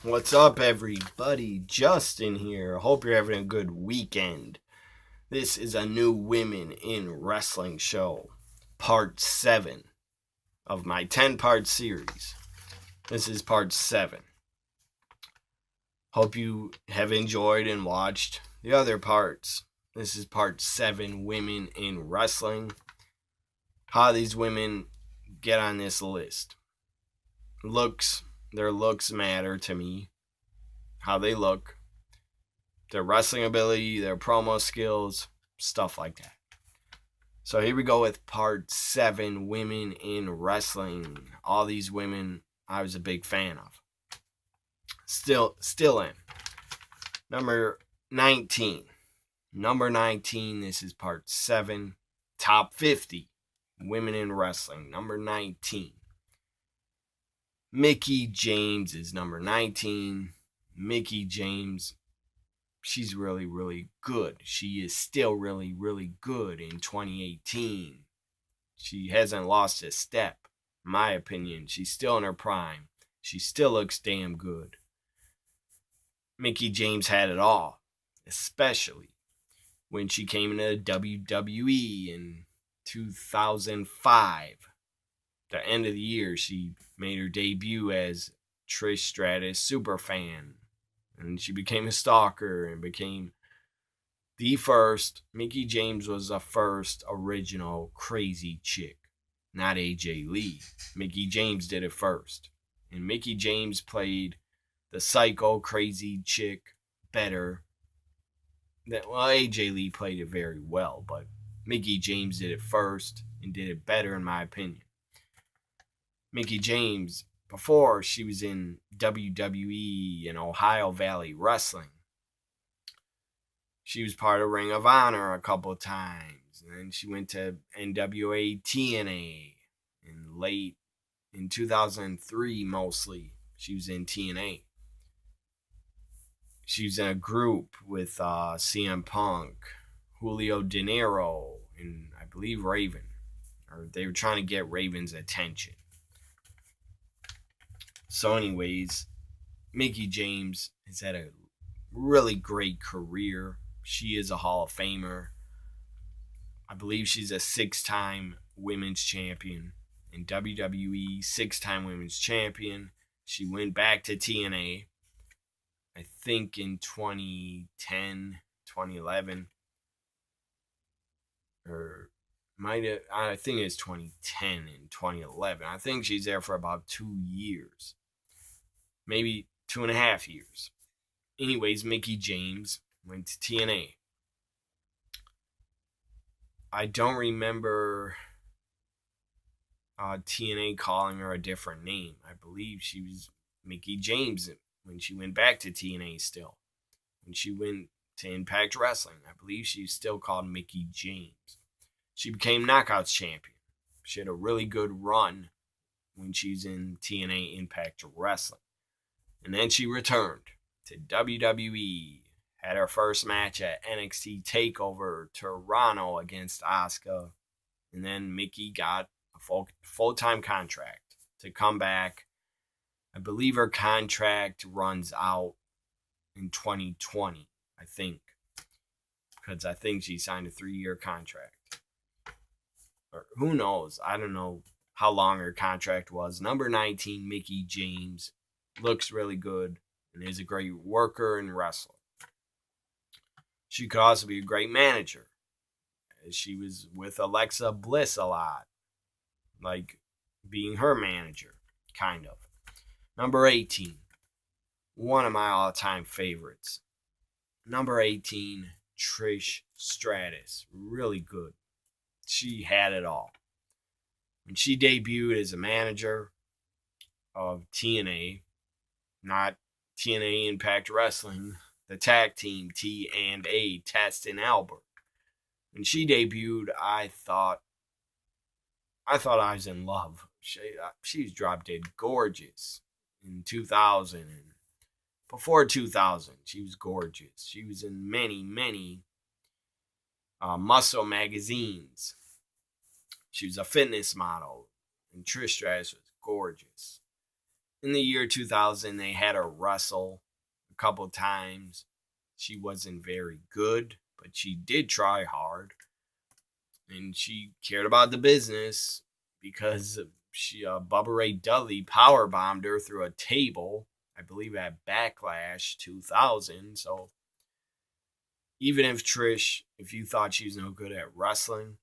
What's up, everybody? Justin here. Hope you're having a good weekend. This is a new Women in Wrestling show, part 7 of my 10-part series. This is part 7. Hope you have enjoyed and watched the other parts. This is part 7, Women in Wrestling. How these women get on this list. Their looks matter to me. How they look, their wrestling ability, their promo skills, stuff like that. So here we go with part 7, Women in Wrestling. All these women I was a big fan of. Still in. Number 19. Number 19, this is part 7. Top 50, Women in Wrestling. Number 19. Mickie James is number 19. Mickie James, she's really, really good. She is still really, really good in 2018. She hasn't lost a step, in my opinion. She's still in her prime. She still looks damn good. Mickie James had it all, especially when she came into WWE in 2005. The end of the year, she made her debut as Trish Stratus superfan. And she became a stalker and became the first. Mickie James was the first original crazy chick, not AJ Lee. Mickie James did it first. And Mickie James played the psycho crazy chick better. AJ Lee played it very well, but Mickie James did it first and did it better, in my opinion. Mickie James, before she was in WWE and Ohio Valley Wrestling, she was part of Ring of Honor a couple of times. And then she went to NWA TNA in 2003 mostly. She was in TNA. She was in a group with CM Punk, Julio De Niro, and I believe Raven. Or they were trying to get Raven's attention. So anyways, Mickie James has had a really great career. She is a Hall of Famer. I believe she's a 6-time women's champion in WWE, 6-time women's champion. She went back to TNA, I think in 2010, 2011, or I think it's 2010 and 2011. I think she's there for about 2 years. Maybe 2.5 years. Anyways, Mickie James went to TNA. I don't remember TNA calling her a different name. I believe she was Mickie James when she went back to TNA still. When she went to Impact Wrestling, I believe she's still called Mickie James. She became Knockouts champion. She had a really good run when she was in TNA Impact Wrestling. And then she returned to WWE. Had her first match at NXT TakeOver Toronto against Asuka. And then Mickie got a full-time contract to come back. I believe her contract runs out in 2020, I think. Because I think she signed a 3-year contract. Or who knows? I don't know how long her contract was. Number 19, Mickie James. Looks really good and is a great worker and wrestler. She could also be a great manager. She was with Alexa Bliss a lot. Like being her manager, kind of. Number 18. One of my all-time favorites. Number 18, Trish Stratus. Really good. She had it all. When she debuted as a manager of TNA, not TNA Impact Wrestling, the tag team T&A, Test and Albert. When she debuted, I thought I was in love. She was drop dead gorgeous in 2000. And before 2000, she was gorgeous. She was in many, many muscle magazines. She was a fitness model, and Trish Stratus was gorgeous. in the year 2000, they had her wrestle a couple times. She wasn't very good, but she did try hard. And she cared about the business because Bubba Ray Dudley power bombed her through a table, I believe at Backlash 2000. So even if you thought she was no good at wrestling,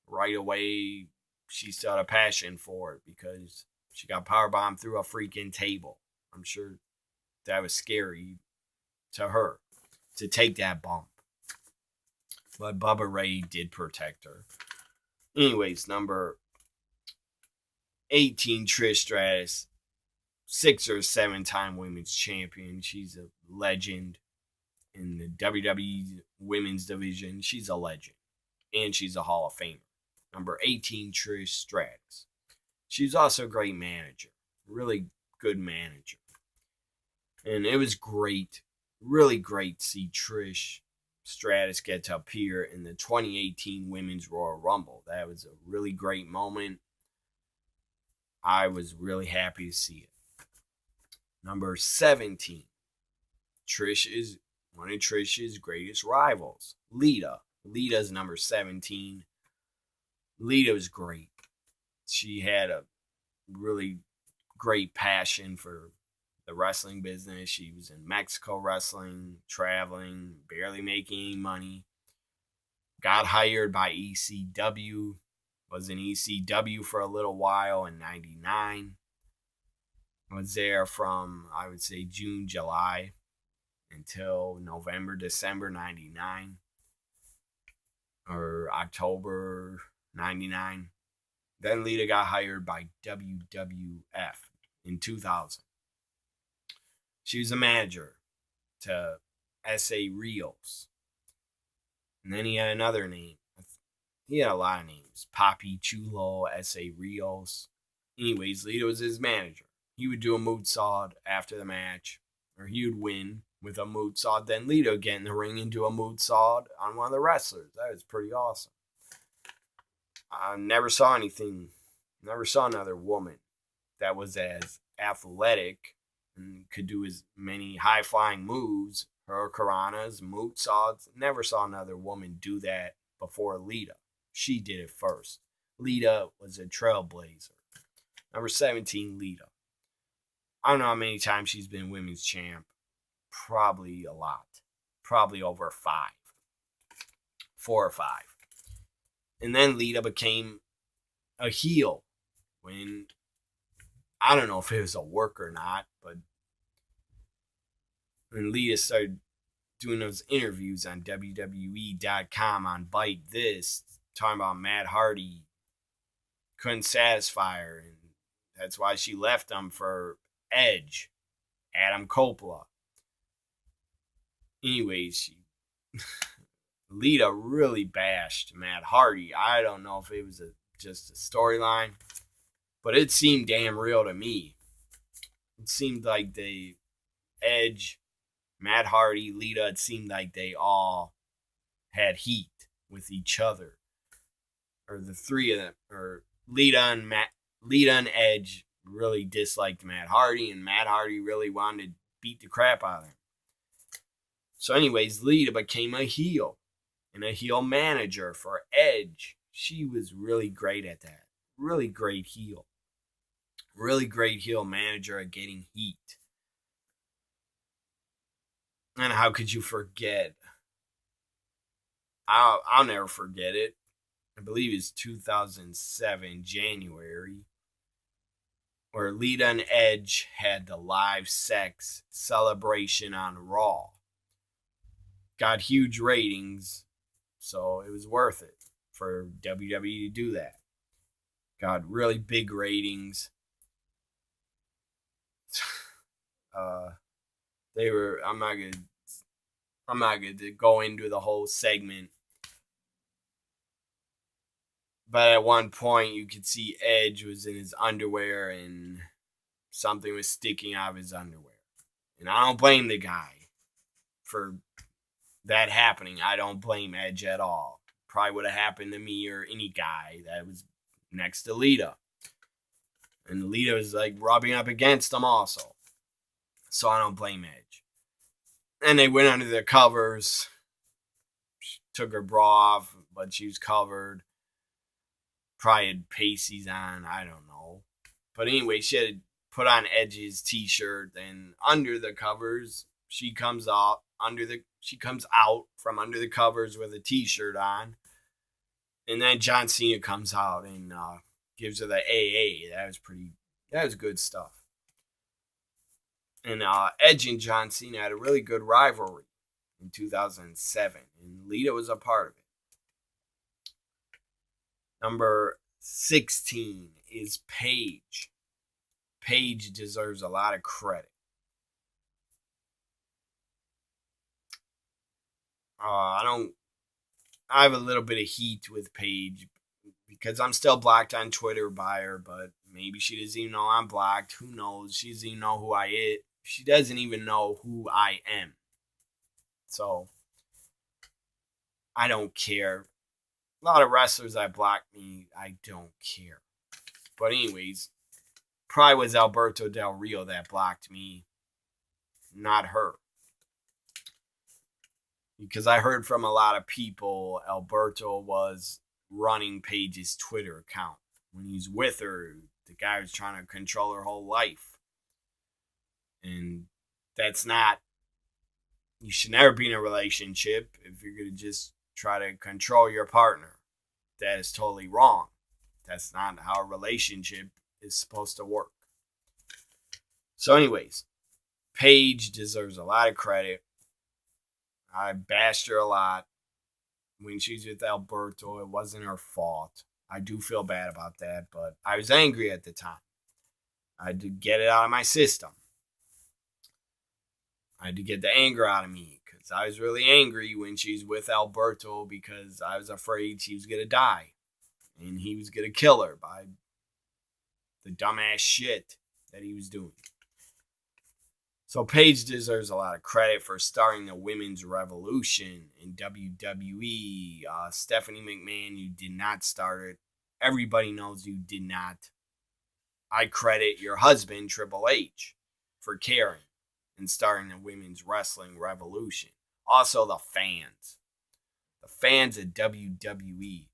right away she still had a passion for it because she got power bombed through a freaking table. I'm sure that was scary to her to take that bump. But Bubba Ray did protect her. Anyways, number 18, Trish Stratus, 6 or 7 time women's champion. She's a legend in the WWE women's division. She's a legend. And she's a Hall of Famer. Number 18, Trish Stratus. She's also a great manager. Really good manager. And it was great. Really great to see Trish Stratus get to appear in the 2018 Women's Royal Rumble. That was a really great moment. I was really happy to see it. Number 17. Trish is one of Trish's greatest rivals. Lita. Lita's number 17. Lita was great. She had a really great passion for the wrestling business. She was in Mexico wrestling, traveling, barely making any money. Got hired by ECW. Was in ECW for a little while in 99. Was there from, I would say, June, July until November, December 99. Or October 99. Then Lita got hired by WWF in 2000. She was a manager to S.A. Rios. And then he had another name. He had a lot of names. Papi Chulo, S.A. Rios. Anyways, Lita was his manager. He would do a moonsault after the match. Or he would win with a moonsault. Then Lita would get in the ring and do a moonsault on one of the wrestlers. That was pretty awesome. I never saw anything. Never saw another woman that was as athletic and could do as many high-flying moves. Hurricanranas, moonsaults. Never saw another woman do that before Lita. She did it first. Lita was a trailblazer. Number 17, Lita. I don't know how many times she's been women's champ. Probably a lot. Probably over 5. 4 or 5. And then Lita became a heel when, I don't know if it was a work or not, but when Lita started doing those interviews on WWE.com on Bite This, talking about Matt Hardy couldn't satisfy her, and that's why she left him for Edge, Adam Coppola. Anyways, Lita really bashed Matt Hardy. I don't know if it was just a storyline, but it seemed damn real to me. It seemed like Edge, Matt Hardy, Lita, it seemed like they all had heat with each other. Or the three of them, or Lita and Edge really disliked Matt Hardy, and Matt Hardy really wanted to beat the crap out of him. So anyways, Lita became a heel and a heel manager for Edge. She was really great at that. Really great heel. Really great heel manager at getting heat. And how could you forget? I'll never forget it. I believe it's 2007, January, where Lita and Edge had the live sex celebration on Raw. Got huge ratings, so it was worth it for WWE to do that. Got really big ratings. I'm not gonna go into the whole segment. But at one point, you could see Edge was in his underwear and something was sticking out of his underwear. And I don't blame the guy for that happening. I don't blame Edge at all. Probably would have happened to me or any guy that was next to Lita. And Lita was like rubbing up against them also. So I don't blame Edge. And they went under the covers. She took her bra off, but she was covered. Probably had pasties on. I don't know. But anyway, she had put on Edge's t-shirt, and under the covers, she comes out from under the covers with a t-shirt on. And then John Cena comes out and gives her the AA. That was good stuff. And Edge and John Cena had a really good rivalry in 2007, and Lita was a part of it. Number 16 is Paige. Paige deserves a lot of credit. I have a little bit of heat with Paige because I'm still blocked on Twitter by her, but maybe she doesn't even know I'm blocked. Who knows? She doesn't even know who I am. She doesn't even know who I am. So, I don't care. A lot of wrestlers that block me, I don't care. But anyways, probably was Alberto Del Rio that blocked me, not her. Because I heard from a lot of people Alberto was running Paige's Twitter account. When he's with her, the guy was trying to control her whole life. And that's not... You should never be in a relationship if you're going to just try to control your partner. That is totally wrong. That's not how a relationship is supposed to work. So anyways, Paige deserves a lot of credit. I bashed her a lot. When she's with Alberto, it wasn't her fault. I do feel bad about that, but I was angry at the time. I had to get it out of my system. I had to get the anger out of me because I was really angry when she's with Alberto because I was afraid she was going to die. And he was going to kill her by the dumbass shit that he was doing. So Paige deserves a lot of credit for starting the women's revolution in WWE. Stephanie McMahon, you did not start it. Everybody knows you did not. I credit your husband, Triple H, for caring and starting the women's wrestling revolution. Also the fans. The fans at WWE.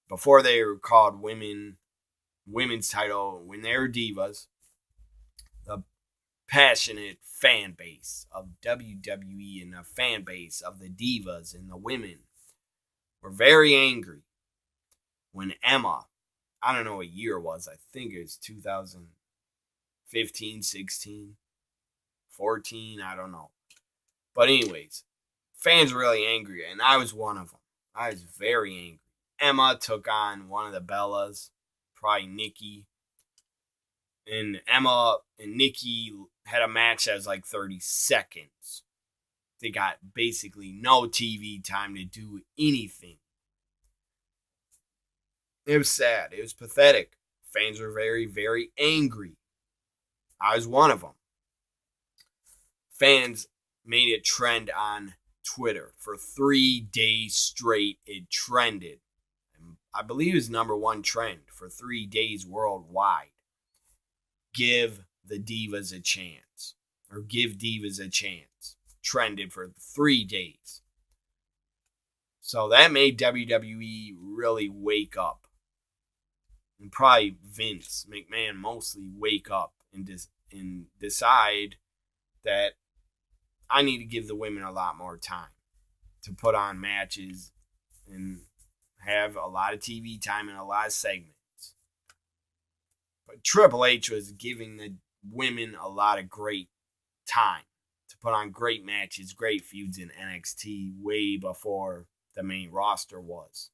Before they were called women's title, when they were divas, the passionate fan base of WWE and the fan base of the divas and the women were very angry when Emma, I don't know what year it was, I think it was 2015, 16, 14, I don't know. But anyways, fans were really angry, and I was one of them. I was very angry. Emma took on one of the Bellas, probably Nikki. And Emma and Nikki had a match that was like 30 seconds. They got basically no TV time to do anything. It was sad. It was pathetic. Fans were very, very angry. I was one of them. Fans made it trend on Twitter. For 3 days straight, it trended. I believe it was number one trend for 3 days worldwide. Give the divas a chance. Or give divas a chance. Trended for 3 days. So that made WWE really wake up. And probably Vince McMahon mostly wake up and decide that I need to give the women a lot more time to put on matches and have a lot of TV time and a lot of segments. But Triple H was giving the women a lot of great time to put on great matches, great feuds in NXT way before the main roster was.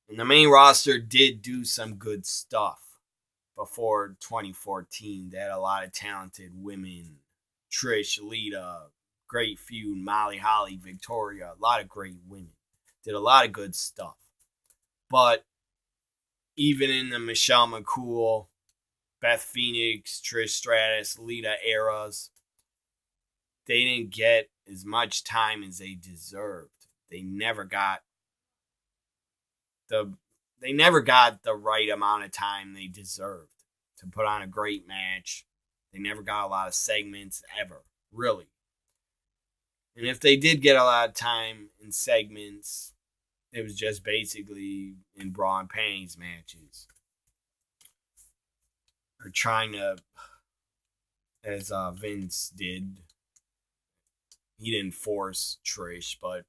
And the main roster did do some good stuff before 2014. They had a lot of talented women. Trish, Lita, great feud, Molly Holly, Victoria, a lot of great women. Did a lot of good stuff. But even in the Michelle McCool, Beth Phoenix, Trish Stratus, Lita eras, they didn't get as much time as they deserved. They never got the they never got the right amount of time they deserved to put on a great match. They never got a lot of segments ever, really. And if they did get a lot of time in segments, it was just basically in bra and panties matches. Or trying to, as Vince did, he didn't force Trish, but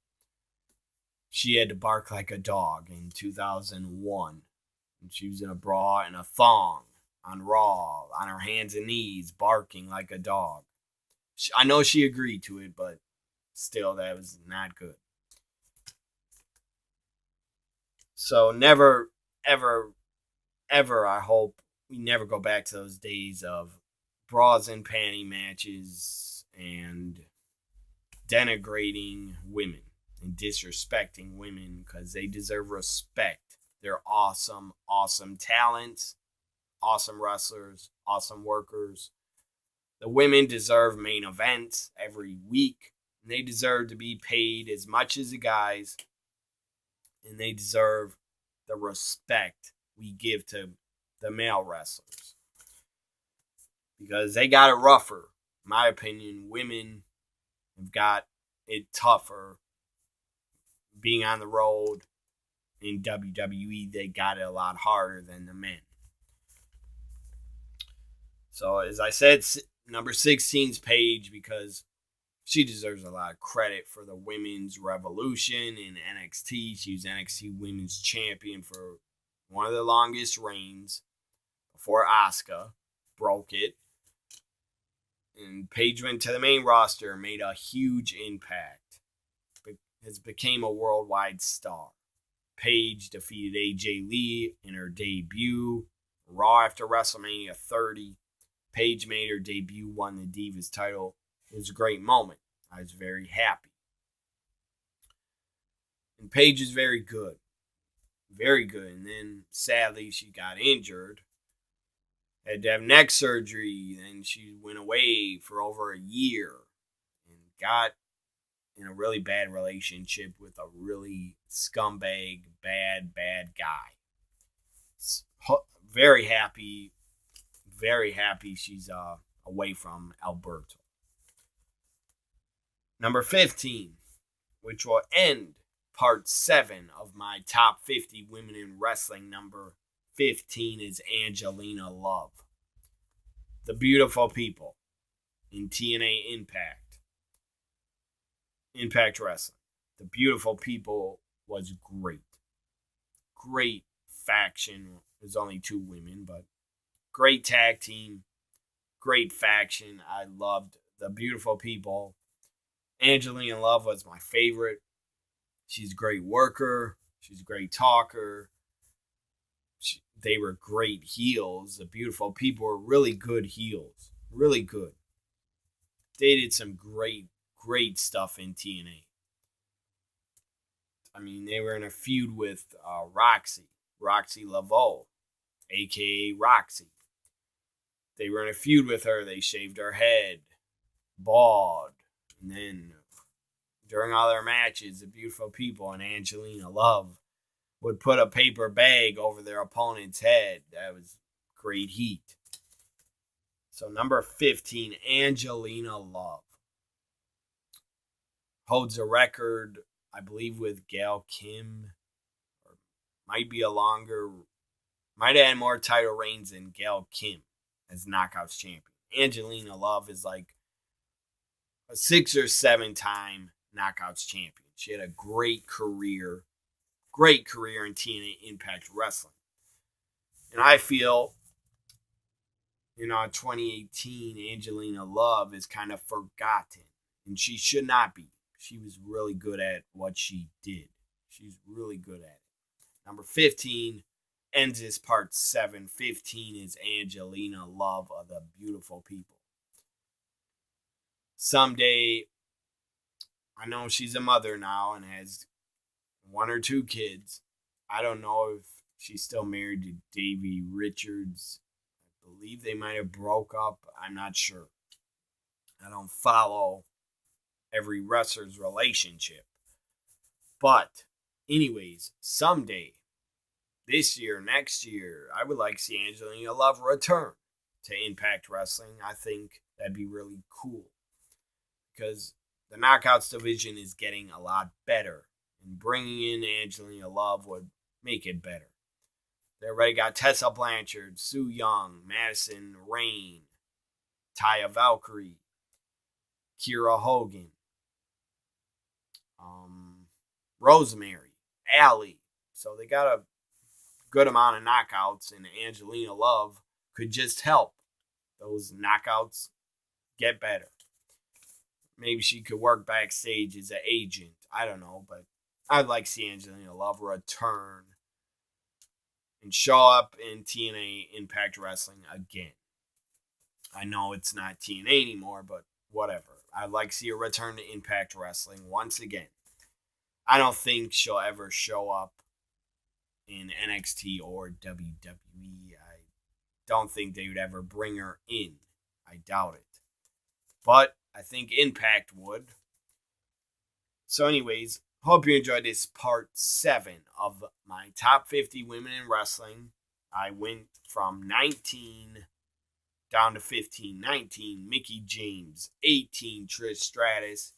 she had to bark like a dog in 2001. And she was in a bra and a thong on Raw, on her hands and knees, barking like a dog. I know she agreed to it, but still, that was not good. So never, ever, ever, I hope we never go back to those days of bras and panty matches and denigrating women and disrespecting women because they deserve respect. They're awesome, awesome talents, awesome wrestlers, awesome workers. The women deserve main events every week, and they deserve to be paid as much as the guys, and they deserve the respect we give to the male wrestlers because they got it rougher. In my opinion, women have got it tougher being on the road. In WWE, they got it a lot harder than the men. So, as I said, number 16's Paige because she deserves a lot of credit for the women's revolution in NXT. She was NXT Women's Champion for one of the longest reigns before Asuka broke it. And Paige went to the main roster and made a huge impact. Has became a worldwide star. Paige defeated AJ Lee in her debut. Raw after WrestleMania 30. Paige made her debut, won the Divas title. It was a great moment. I was very happy. And Paige is very good. Very good. And then, sadly, she got injured. Had to have neck surgery. Then she went away for over a year. And got in a really bad relationship with a really scumbag, bad guy. Very happy she's away from Alberto. Number 15, which will end part 7 of my top 50 women in wrestling. Number 15 is Angelina Love. The Beautiful People in TNA Impact Wrestling. The Beautiful People was great. Great faction. There's only 2 women, but great tag team. Great faction. I loved The Beautiful People. Angelina Love was my favorite. She's a great worker. She's a great talker. They were great heels. The Beautiful People were really good heels. Really good. They did some great stuff in TNA. I mean, they were in a feud with Roxy Laveau, a.k.a. Roxy. They were in a feud with her. They shaved her head, bald. And then, during all their matches, The Beautiful People and Angelina Love would put a paper bag over their opponent's head. That was great heat. So, number 15, Angelina Love. Holds a record, I believe, with Gail Kim. Or might have had more title reigns than Gail Kim as Knockouts champion. Angelina Love is like a 6 or 7 time Knockouts champion. She had a great career in TNA Impact Wrestling. And I feel, 2018, Angelina Love is kind of forgotten. And she should not be. She was really good at what she did. She's really good at it. Number 15 ends this part 7. 15 is Angelina Love of The Beautiful People. Someday, I know she's a mother now and has 1 or 2 kids. I don't know if she's still married to Davey Richards. I believe they might have broke up. I'm not sure. I don't follow every wrestler's relationship. But, anyways, someday this year, next year, I would like to see Angelina Love return to Impact Wrestling. I think that'd be really cool because the Knockouts division is getting a lot better, and bringing in Angelina Love would make it better. They already got Tessa Blanchard, Sue Young, Madison Rain, Taya Valkyrie, Kira Hogan, Rosemary, Allie. So they got a good amount of knockouts, and Angelina Love could just help those knockouts get better. Maybe she could work backstage as an agent. I don't know, but I'd like to see Angelina Love return and show up in TNA Impact Wrestling again. I know it's not TNA anymore, but whatever. I'd like to see her return to Impact Wrestling once again. I don't think she'll ever show up in NXT or WWE. I don't think they would ever bring her in. I doubt it. But I think Impact would. So anyways, hope you enjoyed this part 7 of my top 50 women in wrestling. I went from 19 down to 15. 19, Mickie James. 18, Trish Stratus.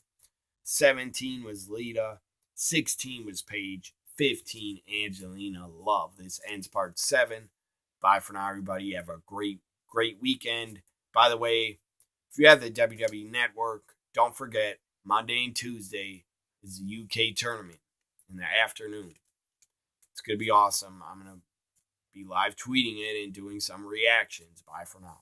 17 was Lita. 16 was Paige. 15, Angelina Love. This ends part 7. Bye for now, everybody. Have a great weekend. By the way, if you have the WWE Network, don't forget, Monday and Tuesday is the UK tournament in the afternoon. It's going to be awesome. I'm going to be live tweeting it and doing some reactions. Bye for now.